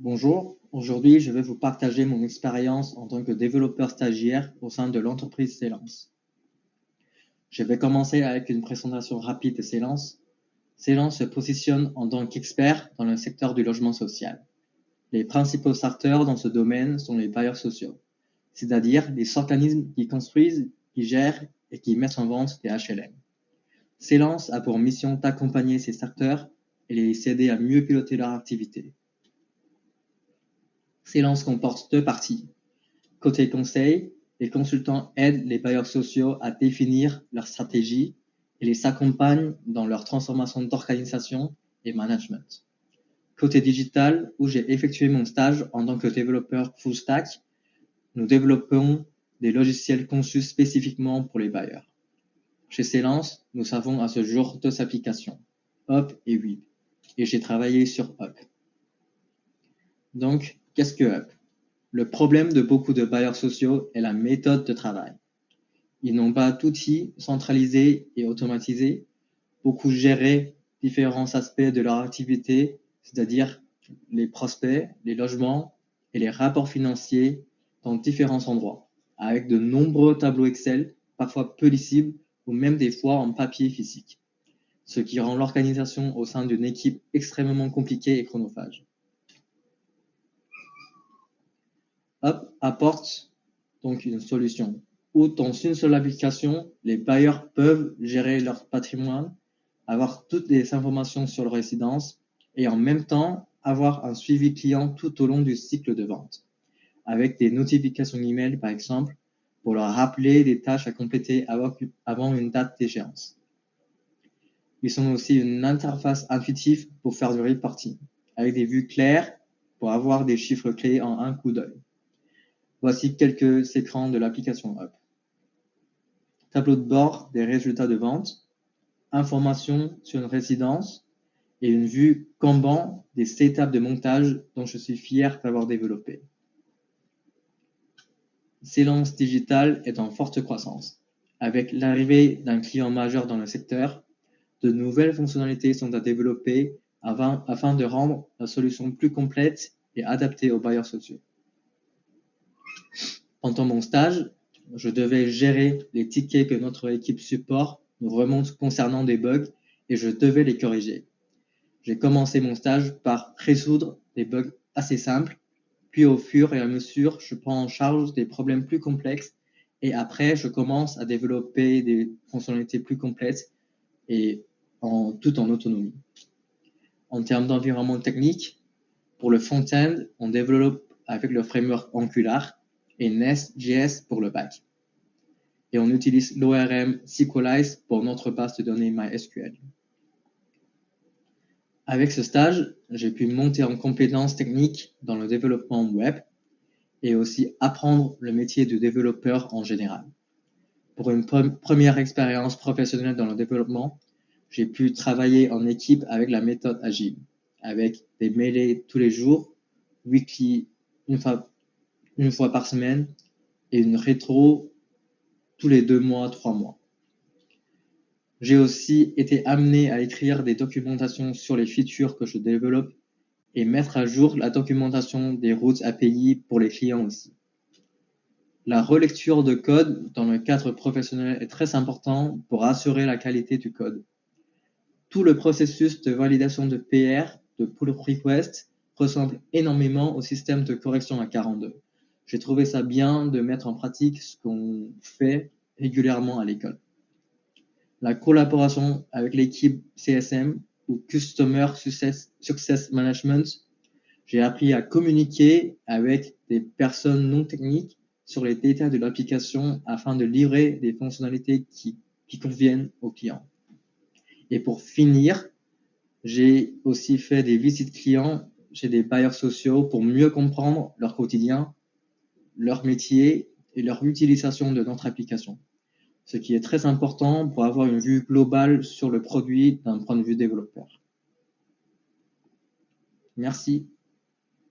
Bonjour, aujourd'hui je vais vous partager mon expérience en tant que développeur stagiaire au sein de l'entreprise Célance. Je vais commencer avec une présentation rapide de Célance. Célance se positionne en tant qu'expert dans le secteur du logement social. Les principaux acteurs dans ce domaine sont les bailleurs sociaux, c'est-à-dire les organismes qui construisent, qui gèrent et qui mettent en vente des HLM. Célance a pour mission d'accompagner ces acteurs et les aider à mieux piloter leur activité. Célance comporte deux parties. Côté conseil, les consultants aident les bailleurs sociaux à définir leur stratégie et les accompagnent dans leur transformation d'organisation et management. Côté digital, où j'ai effectué mon stage en tant que développeur full stack, nous développons des logiciels conçus spécifiquement pour les bailleurs. Chez Célance, nous avons à ce jour deux applications, Up et Weeb, et j'ai travaillé sur Up. Donc, qu'est-ce que Up? Le problème de beaucoup de bailleurs sociaux est la méthode de travail. Ils n'ont pas d'outils centralisés et automatisés. Beaucoup gérer différents aspects de leur activité, c'est-à-dire les prospects, les logements et les rapports financiers dans différents endroits, avec de nombreux tableaux Excel, parfois peu lisibles ou même des fois en papier physique, ce qui rend l'organisation au sein d'une équipe extrêmement compliquée et chronophage. Up apporte donc une solution où dans une seule application, les bailleurs peuvent gérer leur patrimoine, avoir toutes les informations sur leur résidence et en même temps avoir un suivi client tout au long du cycle de vente, avec des notifications email par exemple, pour leur rappeler des tâches à compléter avant une date d'échéance. Ils ont aussi une interface intuitive pour faire du reporting, avec des vues claires pour avoir des chiffres clés en un coup d'œil. Voici quelques écrans de l'application Up. Tableau de bord des résultats de vente, informations sur une résidence et une vue Kanban des étapes de montage dont je suis fier d'avoir développé. Célance Digital est en forte croissance. Avec l'arrivée d'un client majeur dans le secteur, de nouvelles fonctionnalités sont à développer afin de rendre la solution plus complète et adaptée aux bailleurs sociaux. Pendant mon stage, je devais gérer les tickets que notre équipe support nous remonte concernant des bugs et je devais les corriger. J'ai commencé mon stage par résoudre des bugs assez simples, puis au fur et à mesure, je prends en charge des problèmes plus complexes et après, je commence à développer des fonctionnalités plus complètes et tout en autonomie. En termes d'environnement technique, pour le front-end, on développe avec le framework Angular et Nest.js pour le back. Et on utilise l'ORM SQLite pour notre base de données MySQL. Avec ce stage, j'ai pu monter en compétences techniques dans le développement web et aussi apprendre le métier de développeur en général. Pour une première expérience professionnelle dans le développement, j'ai pu travailler en équipe avec la méthode agile, avec des mailets tous les jours, weekly une fois par semaine et une rétro tous les 2 mois, 3 mois. J'ai aussi été amené à écrire des documentations sur les features que je développe et mettre à jour la documentation des routes API pour les clients aussi. La relecture de code dans le cadre professionnel est très important pour assurer la qualité du code. Tout le processus de validation de PR, de pull request, ressemble énormément au système de correction à 42. J'ai trouvé ça bien de mettre en pratique ce qu'on fait régulièrement à l'école. La collaboration avec l'équipe CSM ou Customer Success Management, j'ai appris à communiquer avec des personnes non techniques sur les détails de l'application afin de livrer des fonctionnalités qui conviennent aux clients. Et pour finir, j'ai aussi fait des visites clients chez des bailleurs sociaux pour mieux comprendre leur quotidien, leur métier et leur utilisation de notre application, ce qui est très important pour avoir une vue globale sur le produit d'un point de vue développeur. Merci.